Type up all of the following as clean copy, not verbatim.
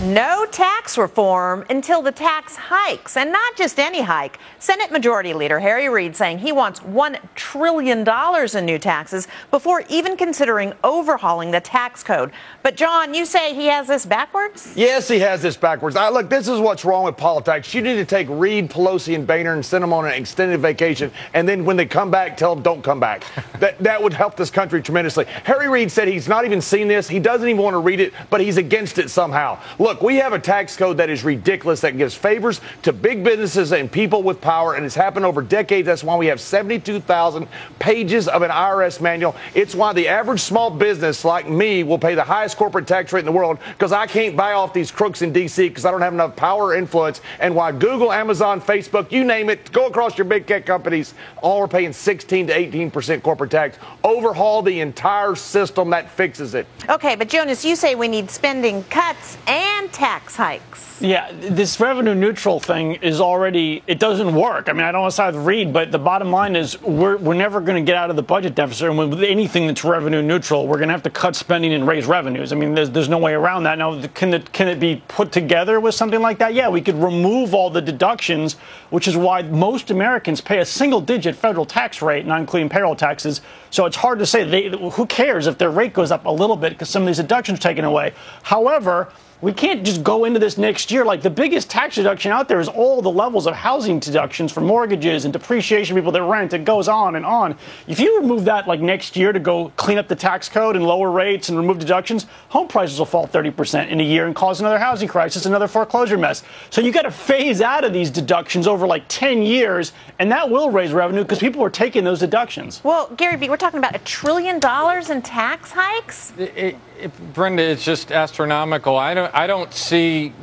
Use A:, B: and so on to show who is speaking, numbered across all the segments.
A: No tax reform until the tax hikes, and not just any hike. Senate Majority Leader Harry Reid saying he wants $1 trillion in new taxes before even considering overhauling the tax code. But, John, you say he has this backwards?
B: Yes, he has this backwards. Look, this is what's wrong with politics. You need to take Reid, Pelosi, and Boehner and send them on an extended vacation, and then when they come back, tell them don't come back. That would help this country tremendously. Harry Reid said he's not even seen this. He doesn't even want to read it, but he's against it somehow. Look, we have a tax code that is ridiculous, that gives favors to big businesses and people with power, and it's happened over decades. That's why we have 72,000 pages of an IRS manual. It's why the average small business like me will pay the highest corporate tax rate in the world, because I can't buy off these crooks in D.C. because I don't have enough power or influence, and why Google, Amazon, Facebook, you name it, go across your big tech companies, all are paying 16 to 18% corporate tax. Overhaul the entire system. That fixes it.
A: Okay, but Jonas, you say we need spending cuts and tax hikes.
C: Yeah, this revenue neutral thing is already, it doesn't work. I mean, I don't want to side with Reid, but the bottom line is we're never going to get out of the budget deficit. And with anything that's revenue neutral, we're going to have to cut spending and raise revenues. I mean, there's no way around that. Now, can it be put together with something like that? Yeah, we could remove all the deductions, which is why most Americans pay a single-digit federal tax rate, not including payroll taxes. So it's hard to say. Who cares if their rate goes up a little bit because some of these deductions are taken away. However, we can't just go into this next year. Like, the biggest tax deduction out there is all the levels of housing deductions for mortgages and depreciation, people that rent. It goes on and on. If you remove that like next year to go clean up the tax code and lower rates and remove deductions, home prices will fall 30% in a year and cause another housing crisis, another foreclosure mess. So you got to phase out of these deductions over like 10 years, and that will raise revenue because people are taking those deductions.
A: Well, Gary B., we're talking about $1 trillion in tax hikes?
D: Brenda, it's just astronomical. I don't see,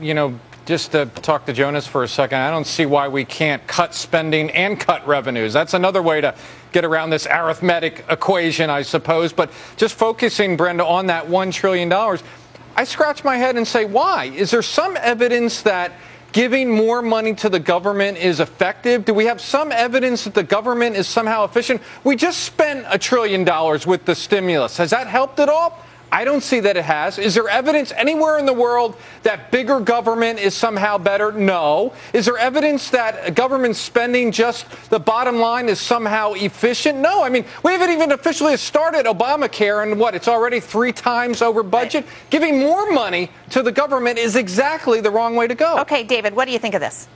D: just to talk to Jonas for a second, I don't see why we can't cut spending and cut revenues. That's another way to get around this arithmetic equation, I suppose. But just focusing, Brenda, on that $1 trillion, I scratch my head and say, why? Is there some evidence that giving more money to the government is effective? Do we have some evidence that the government is somehow efficient? We just spent $1 trillion with the stimulus. Has that helped at all? I don't see that it has. Is there evidence anywhere in the world that bigger government is somehow better? No. Is there evidence that government spending, just the bottom line, is somehow efficient? No. I mean, we haven't even officially started Obamacare, and it's already 3 times over budget? Right. Giving more money to the government is exactly the wrong way to go.
A: Okay, David, what do you think of this?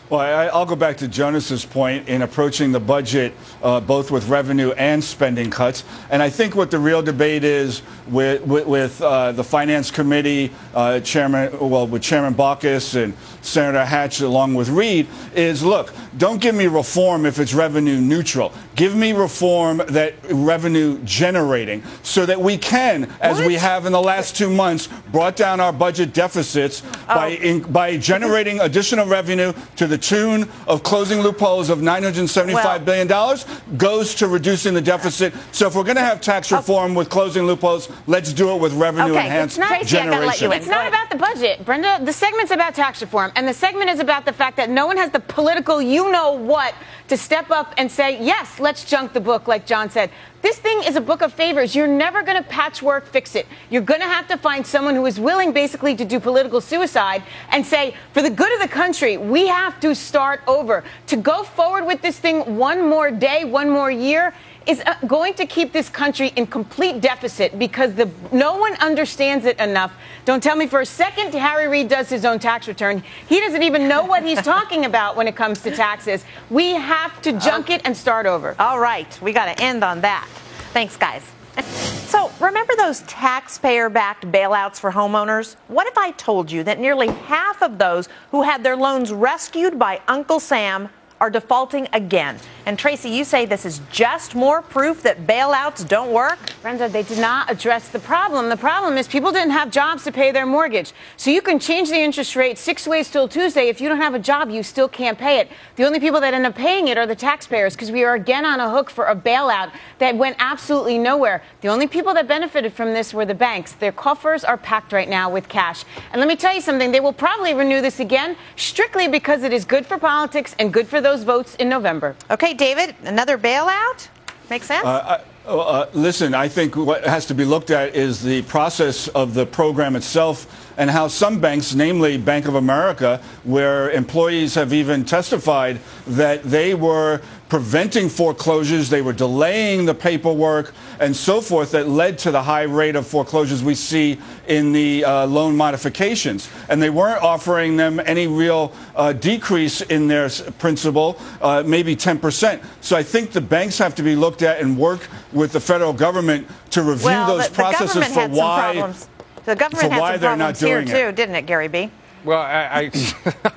E: Well, I'll go back to Jonas's point in approaching the budget both with revenue and spending cuts. And I think what the real debate is with the Finance Committee, with Chairman Baucus and Senator Hatch along with Reid is, look, don't give me reform if it's revenue neutral. Give me reform that revenue generating so that we can, as we have in the last 2 months, brought down our budget deficits by generating additional revenue to the tune of closing loopholes of $975 billion goes to reducing the deficit. So if we're going to have tax reform with closing loopholes, let's do it with revenue enhanced generation.
F: It's not about the budget, Brenda. The segment's about tax reform, and the segment is about the fact that no one has the political you-know-what to step up and say, yes, let's junk the book, like John said. This thing is a book of favors. You're never going to patchwork fix it. You're going to have to find someone who is willing basically to do political suicide and say, for the good of the country, we have to start over. To go forward with this thing one more day, one more year, is going to keep this country in complete deficit because no one understands it enough. Don't tell me for a second Harry Reid does his own tax return. He doesn't even know what he's talking about when it comes to taxes. We have to junk it and start over.
A: All right. We got to end on that. Thanks, guys. So remember those taxpayer-backed bailouts for homeowners? What if I told you that nearly half of those who had their loans rescued by Uncle Sam are defaulting again? And Tracy, you say this is just more proof that bailouts don't work?
F: Brenda, they did not address the problem. The problem is people didn't have jobs to pay their mortgage. So you can change the interest rate 6 ways till Tuesday. If you don't have a job, you still can't pay it. The only people that end up paying it are the taxpayers because we are again on a hook for a bailout that went absolutely nowhere. The only people that benefited from this were the banks. Their coffers are packed right now with cash. And let me tell you something. They will probably renew this again strictly because it is good for politics and good for those votes in November.
A: Okay, David, another bailout? Makes sense?
E: Listen, I think what has to be looked at is the process of the program itself and how some banks, namely Bank of America, where employees have even testified that they were preventing foreclosures, they were delaying the paperwork and so forth, that led to the high rate of foreclosures we see in the loan modifications. And they weren't offering them any real decrease in their principal, maybe 10%. So I think the banks have to be looked at and work with the federal government to review those processes for why.
A: The government had some problems here too, didn't it, Gary B?
D: Well, I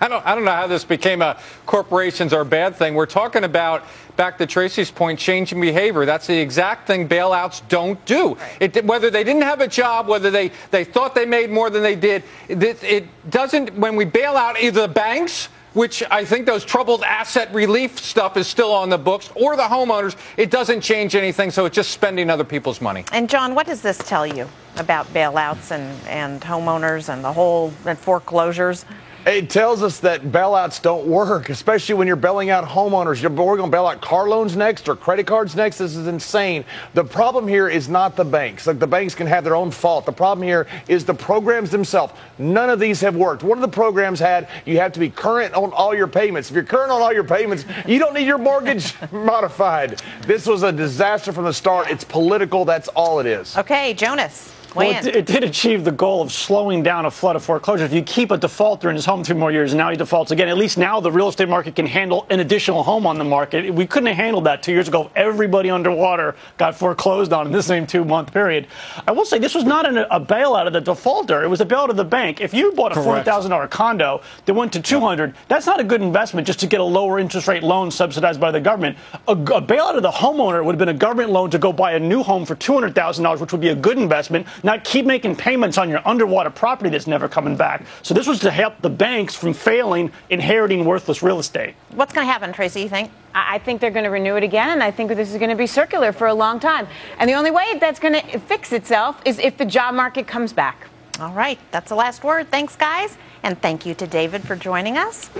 D: don't know how this became a corporations are a bad thing. We're talking about, back to Tracy's point, changing behavior. That's the exact thing bailouts don't do. Whether they didn't have a job, whether they thought they made more than they did, it doesn't. When we bail out either the banks, which I think those troubled asset relief stuff is still on the books, or the homeowners, it doesn't change anything, so it's just spending other people's money.
A: And, John, what does this tell you about bailouts and homeowners and the whole and foreclosures?
B: It tells us that bailouts don't work, especially when you're bailing out homeowners. We're going to bail out car loans next or credit cards next. This is insane. The problem here is not the banks. Like, the banks can have their own fault. The problem here is the programs themselves. None of these have worked. One of the programs had you have to be current on all your payments. If you're current on all your payments, you don't need your mortgage modified. This was a disaster from the start. It's political. That's all it is.
A: Okay, Jonas.
C: Well, it did achieve the goal of slowing down a flood of foreclosure. If you keep a defaulter in his home 3 more years and now he defaults again, at least now the real estate market can handle an additional home on the market. We couldn't have handled that 2 years ago. Everybody underwater got foreclosed on in the same 2-month period. I will say this was not a bailout of the defaulter. It was a bailout of the bank. If you bought a $400,000 condo that went to $200,000, that's not a good investment just to get a lower interest rate loan subsidized by the government. A bailout of the homeowner would have been a government loan to go buy a new home for $200,000, which would be a good investment, not keep making payments on your underwater property that's never coming back. So this was to help the banks from failing, inheriting worthless real estate.
A: What's going to happen, Tracy, you think?
F: I think they're going to renew it again, and I think this is going to be circular for a long time. And the only way that's going to fix itself is if the job market comes back.
A: All right, that's the last word. Thanks, guys. And thank you to David for joining us.